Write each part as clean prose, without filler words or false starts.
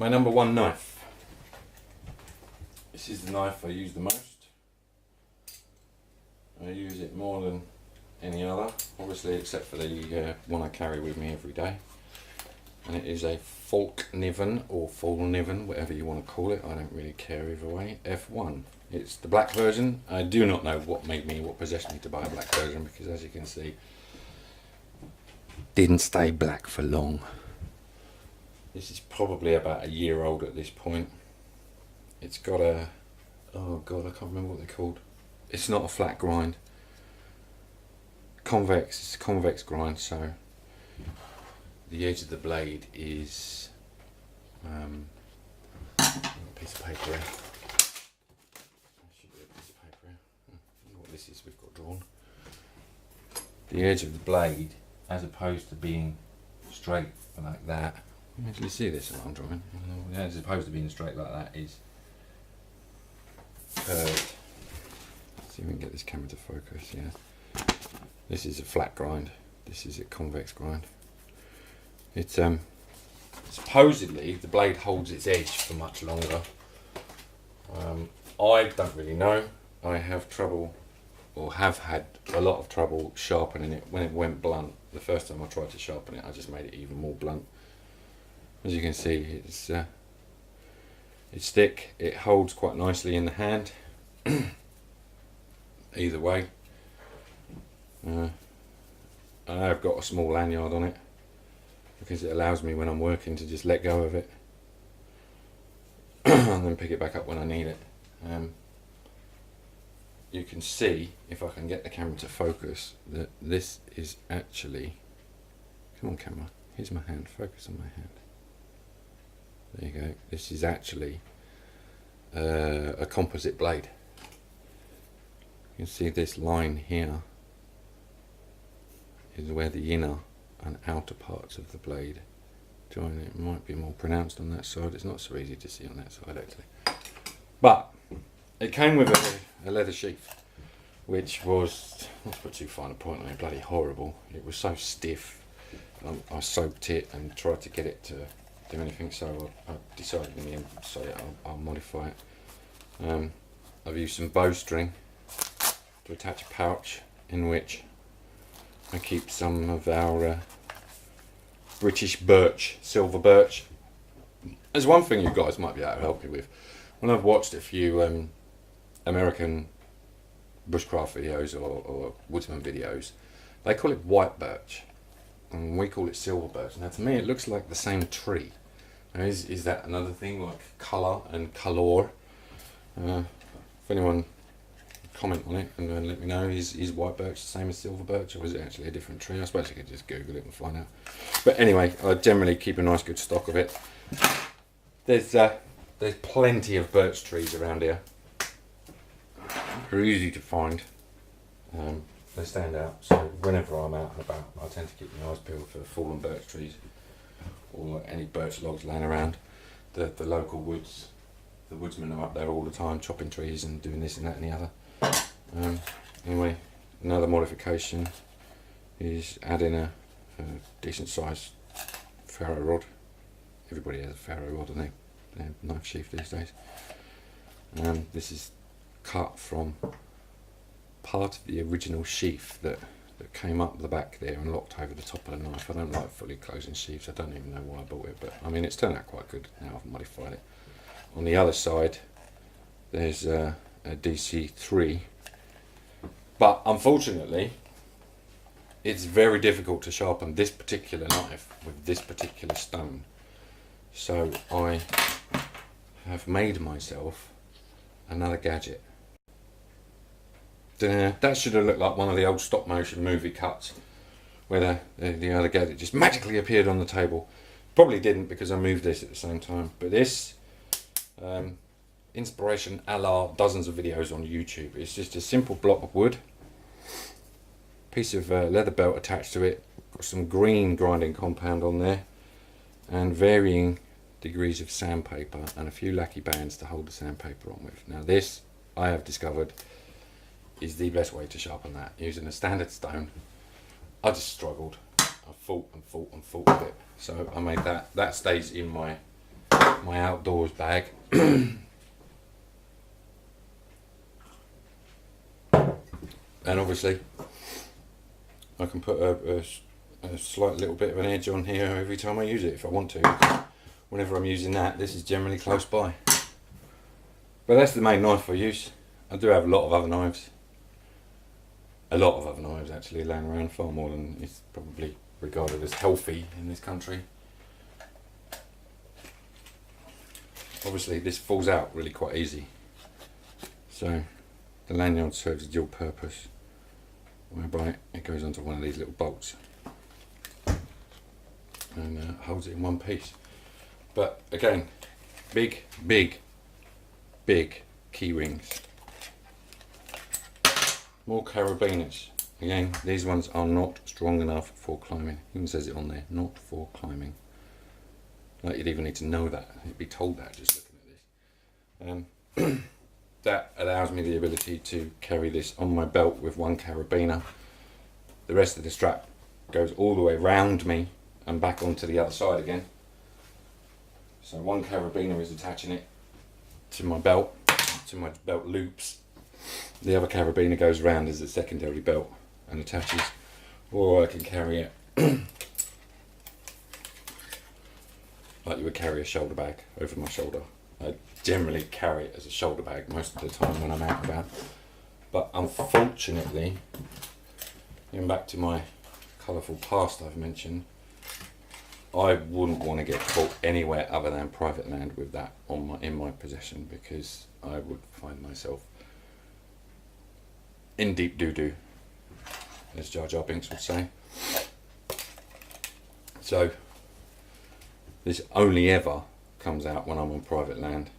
My number one knife. This is the knife I use the most. I use it more than any other, obviously, except for the one I carry with me every day. And it is a Falkniven or Fällkniven, whatever you want to call it. I don't really care either way. F1. It's the black version. I do not know what possessed me to buy a black version, because as you can see, didn't stay black for long. This is probably about a year old at this point. It's got a, oh god, I can't remember what they're called. It's not a flat grind. Convex, it's a convex grind, so the edge of the blade is a piece of paper here. Should be a piece of paper here. What this is we've got drawn. The edge of the blade, as opposed to being straight like that. You can actually see this in what I'm drawing. As opposed to being straight like that, is curved. Let's see if we can get this camera to focus. Yeah, this is a flat grind. This is a convex grind. It's supposedly the blade holds its edge for much longer. I don't really know. I have trouble, or have had a lot of trouble sharpening it when it went blunt. The first time I tried to sharpen it, I just made it even more blunt. As you can see, it's thick. It holds quite nicely in the hand. Either way, I've got a small lanyard on it because it allows me when I'm working to just let go of it and then pick it back up when I need it. You can see, if I can get the camera to focus, that this is actually, come on camera, here's my hand, focus on my hand. There you go. This is actually a composite blade. You can see this line here is where the inner and outer parts of the blade join. It might be more pronounced on that side. It's not so easy to see on that side actually. But it came with a leather sheath, which was, not to put too fine a point on it, bloody horrible. It was so stiff. I soaked it and tried to get it to do anything, so I decided in the end, sorry, I'll modify it. I've used some bowstring to attach a pouch in which I keep some of our British birch, silver birch. There's one thing you guys might be able to help me with. When I've watched a few American bushcraft videos or woodsman videos, they call it white birch and we call it silver birch. Now to me it looks like the same tree. Now, is that another thing, like colour and colour? If anyone comment on it and let me know, is white birch the same as silver birch, or is it actually a different tree? I suppose you could just Google it and find out. But anyway, I generally keep a nice good stock of it. There's plenty of birch trees around here. They're easy to find. They stand out, so whenever I'm out and about, I tend to keep my eyes peeled for fallen birch trees or any birch logs laying around. The local woods, the woodsmen are up there all the time chopping trees and doing this and that and the other. Anyway, another modification is adding a decent sized ferro rod. Everybody has a ferro rod on their knife sheath these days. This is cut from part of the original sheath that came up the back there and locked over the top of the knife. I don't like fully closing sheaths. I don't even know why I bought it, but I mean it's turned out quite good now I've modified it. On the other side there's a DC3, but unfortunately it's very difficult to sharpen this particular knife with this particular stone, so I have made myself another gadget. That should have looked like one of the old stop motion movie cuts where the other gadget just magically appeared on the table. Probably didn't because I moved this at the same time, but this inspiration a la dozens of videos on YouTube. It's just a simple block of wood, piece of leather belt attached to it, got some green grinding compound on there, and varying degrees of sandpaper and a few lackey bands to hold the sandpaper on with. Now this, I have discovered, is the best way to sharpen that. Using a standard stone, I just struggled. I fought and fought and fought with it. So I made that. That stays in my my outdoors bag. And obviously I can put a slight little bit of an edge on here every time I use it if I want to. Whenever I'm using that, this is generally close by. But that's the main knife I use. I do have a lot of other knives. A lot of other knives actually laying around, far more than is probably regarded as healthy in this country. Obviously this falls out really quite easy. So the lanyard serves a dual purpose, whereby it goes onto one of these little bolts and holds it in one piece. But again, big key rings. More carabiners. Again, these ones are not strong enough for climbing. Even says it on there, not for climbing. Like you'd even need to know that. You'd be told that just looking at this. That allows me the ability to carry this on my belt with one carabiner. The rest of the strap goes all the way round me and back onto the other side again. So one carabiner is attaching it to my belt loops. The other carabiner goes round as a secondary belt and attaches, or I can carry it like you would carry a shoulder bag over my shoulder. I generally carry it as a shoulder bag most of the time when I'm out and about. But unfortunately, going back to my colourful past I've mentioned, I wouldn't want to get caught anywhere other than private land with that in my possession, because I would find myself in deep doo-doo, as Jar Jar Binks would say. So this only ever comes out when I'm on private land.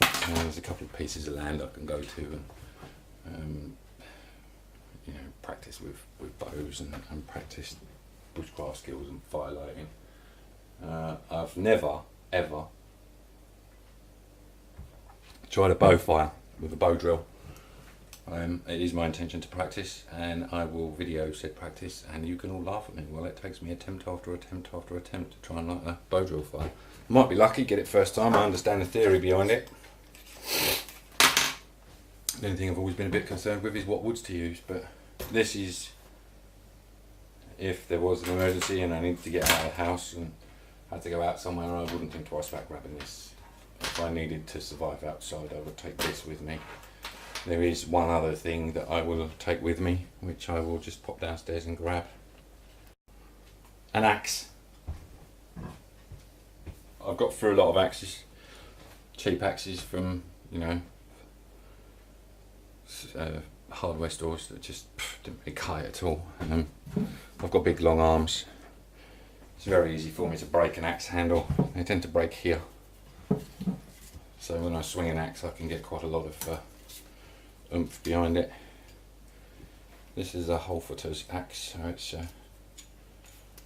There's a couple of pieces of land I can go to and you know, practice with bows and practice bushcraft skills and firelighting. I've never ever tried a bow fire with a bow drill. It is my intention to practice, and I will video said practice, and you can all laugh at me while it takes me attempt after attempt after attempt to try and light a bow drill fire. Might be lucky, get it first time, I understand the theory behind it. The only thing I've always been a bit concerned with is what woods to use, but this is if there was an emergency and I needed to get out of the house and had to go out somewhere, I wouldn't think twice about grabbing this. If I needed to survive outside, I would take this with me. There is one other thing that I will take with me, which I will just pop downstairs and grab. An axe. I've got through a lot of axes, cheap axes from, you know, hardware stores that just didn't really cut it at all. I've got big long arms. It's very easy for me to break an axe handle. They tend to break here. So when I swing an axe, I can get quite a lot of oomph behind it. This is a Holfooter's axe, so it's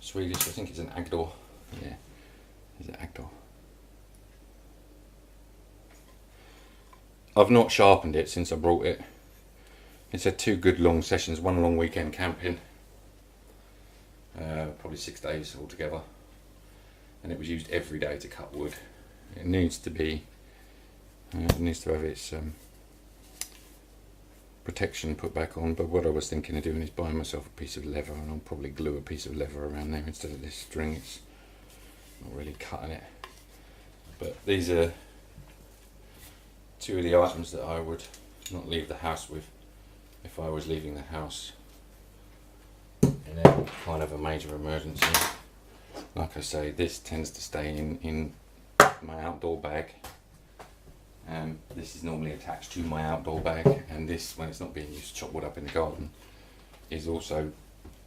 Swedish. I think it's an Agdor. Yeah, it's an Agdor. I've not sharpened it since I brought it. It's had 2 good long sessions, one long weekend camping, probably 6 days altogether, and it was used every day to cut wood. It needs to be, it needs to have its protection put back on, but what I was thinking of doing is buying myself a piece of leather, and I'll probably glue a piece of leather around there instead of this string. It's not really cutting it. But these are 2 of the items that I would not leave the house with if I was leaving the house in a kind of a major emergency. Like I say, this tends to stay in my outdoor bag. This is normally attached to my outdoor bag, and this, when it's not being used to chop wood up in the garden, is also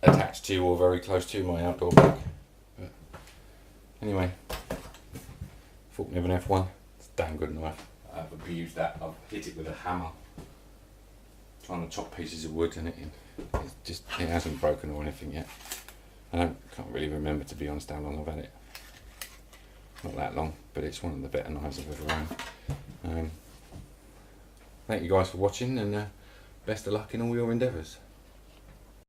attached to or very close to my outdoor bag. But anyway, Fällkniven F1, it's a damn good knife. I've abused that. I've hit it with a hammer trying to chop pieces of wood, and it hasn't broken or anything yet. I can't really remember, to be honest, how long I've had it. Not that long, but it's one of the better knives I've ever owned. Thank you guys for watching, and best of luck in all your endeavours.